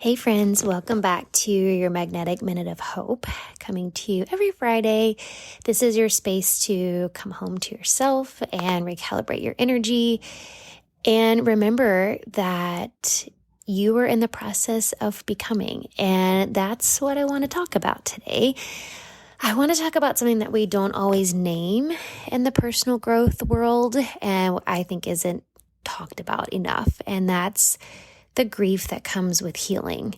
Hey friends, welcome back to your Magnetic Minute of Hope, coming to you every Friday. This is your space to come home to yourself and recalibrate your energy. And remember that you are in the process of becoming. And that's what I want to talk about today. I want to talk about something that we don't always name in the personal growth world, and I think isn't talked about enough. And that's the grief that comes with healing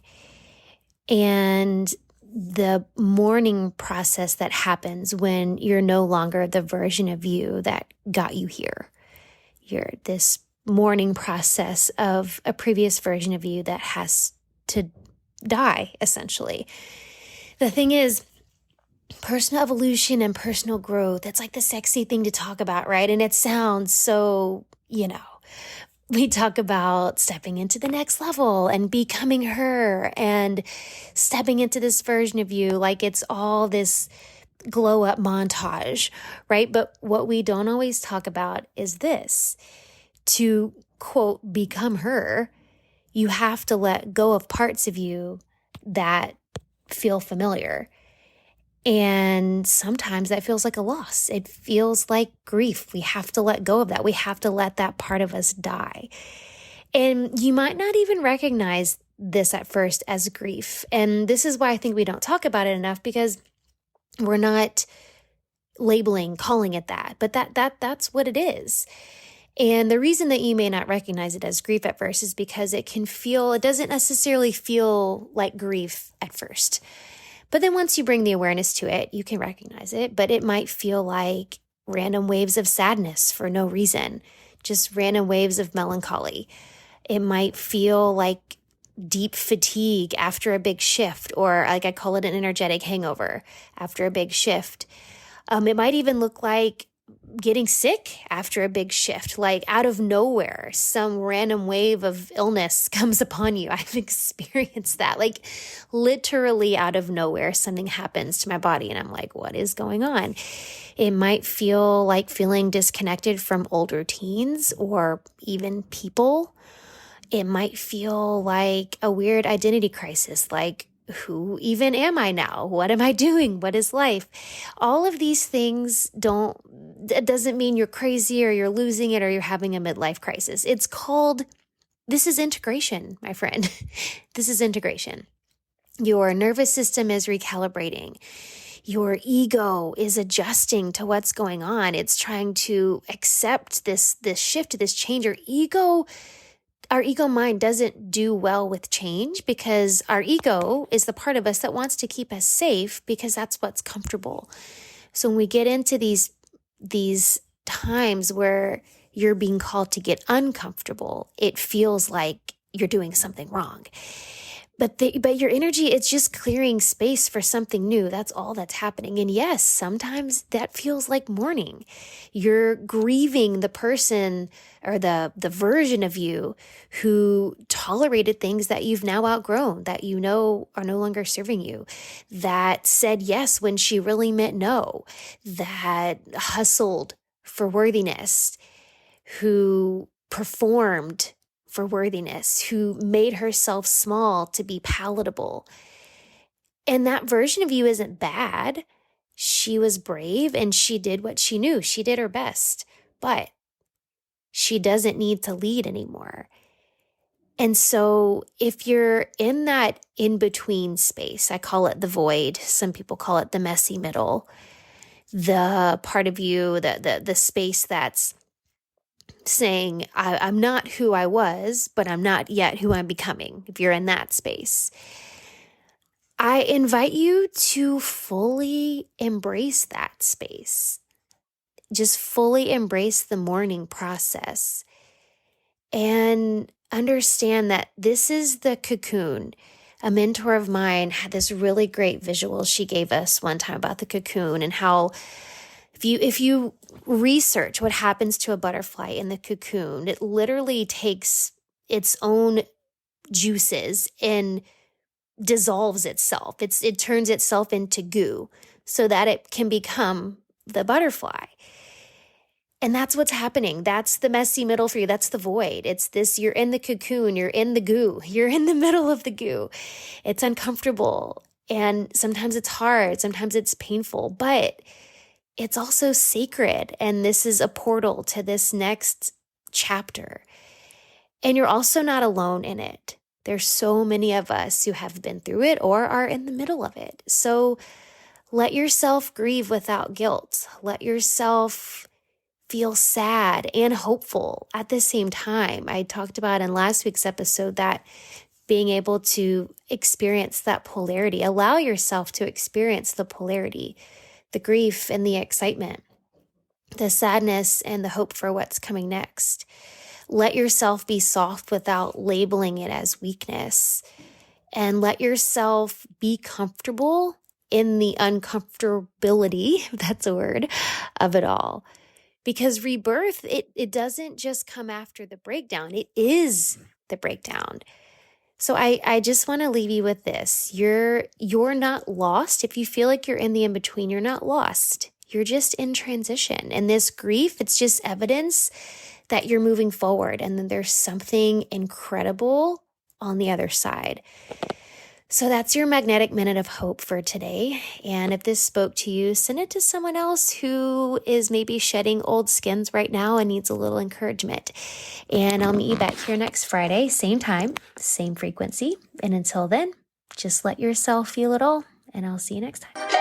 and the mourning process that happens when you're no longer the version of you that got you here. You're this mourning process of a previous version of you that has to die, essentially. The thing is, personal evolution and personal growth, it's like the sexy thing to talk about, right? And it sounds so, we talk about stepping into the next level and becoming her and stepping into this version of you like it's all this glow up montage, right? But what we don't always talk about is this. To, quote, become her, you have to let go of parts of you that feel familiar. And sometimes that feels like a loss. It feels like grief. We have to let go of that. We have to let that part of us die. And you might not even recognize this at first as grief. And this is why I think we don't talk about it enough, because we're not calling it that. But that's what it is. And the reason that you may not recognize it as grief at first is because it doesn't necessarily feel like grief at first. But then once you bring the awareness to it, you can recognize it, but it might feel like random waves of sadness for no reason, just random waves of melancholy. It might feel like deep fatigue after a big shift, or like I call it an energetic hangover after a big shift. It might even look like getting sick after a big shift, like out of nowhere, some random wave of illness comes upon you. I've experienced that, like literally out of nowhere, something happens to my body and I'm like, what is going on? It might feel like feeling disconnected from old routines or even people. It might feel like a weird identity crisis, like, who even am I now? What am I doing? What is life? All of these things it doesn't mean you're crazy or you're losing it or you're having a midlife crisis. This is integration, my friend. This is integration. Your nervous system is recalibrating. Your ego is adjusting to what's going on. It's trying to accept this shift, this change. Our ego mind doesn't do well with change because our ego is the part of us that wants to keep us safe because that's what's comfortable. So when we get into these times where you're being called to get uncomfortable, it feels like you're doing something wrong. But your energy, it's just clearing space for something new. That's all that's happening. And yes, sometimes that feels like mourning. You're grieving the person or the version of you who tolerated things that you've now outgrown, that you know are no longer serving you, that said yes when she really meant no, that hustled for worthiness, who performed for worthiness, who made herself small to be palatable. And that version of you isn't bad. She was brave and she did what she knew. She did her best, but she doesn't need to lead anymore. And so if you're in that in-between space, I call it the void. Some people call it the messy middle. The part of you, the space that's saying, I'm not who I was, but I'm not yet who I'm becoming. If you're in that space, I invite you to fully embrace that space. Just fully embrace the mourning process and understand that this is the cocoon. A mentor of mine had this really great visual she gave us one time about the cocoon and how if you research what happens to a butterfly in the cocoon, it literally takes its own juices and dissolves itself. It turns itself into goo so that it can become the butterfly. And that's what's happening. That's the messy middle for you. That's the void. It's this, you're in the cocoon, you're in the goo, you're in the middle of the goo. It's uncomfortable. And sometimes it's hard. Sometimes it's painful, but it's also sacred. And this is a portal to this next chapter. And you're also not alone in it. There's so many of us who have been through it or are in the middle of it. So let yourself grieve without guilt. Let yourself feel sad and hopeful at the same time. I talked about in last week's episode that being able to experience that polarity, allow yourself to experience the polarity, the grief and the excitement, the sadness and the hope for what's coming next. Let yourself be soft without labeling it as weakness, and let yourself be comfortable in the uncomfortability, if that's a word, of it all. Because rebirth, it doesn't just come after the breakdown. It is the breakdown. So I just want to leave you with this. You're not lost. If you feel like you're in the in-between, you're not lost. You're just in transition. And this grief, it's just evidence that you're moving forward. And then there's something incredible on the other side. So that's your magnetic minute of hope for today. And if this spoke to you, send it to someone else who is maybe shedding old skins right now and needs a little encouragement. And I'll meet you back here next Friday, same time, same frequency. And until then, just let yourself feel it all. And I'll see you next time.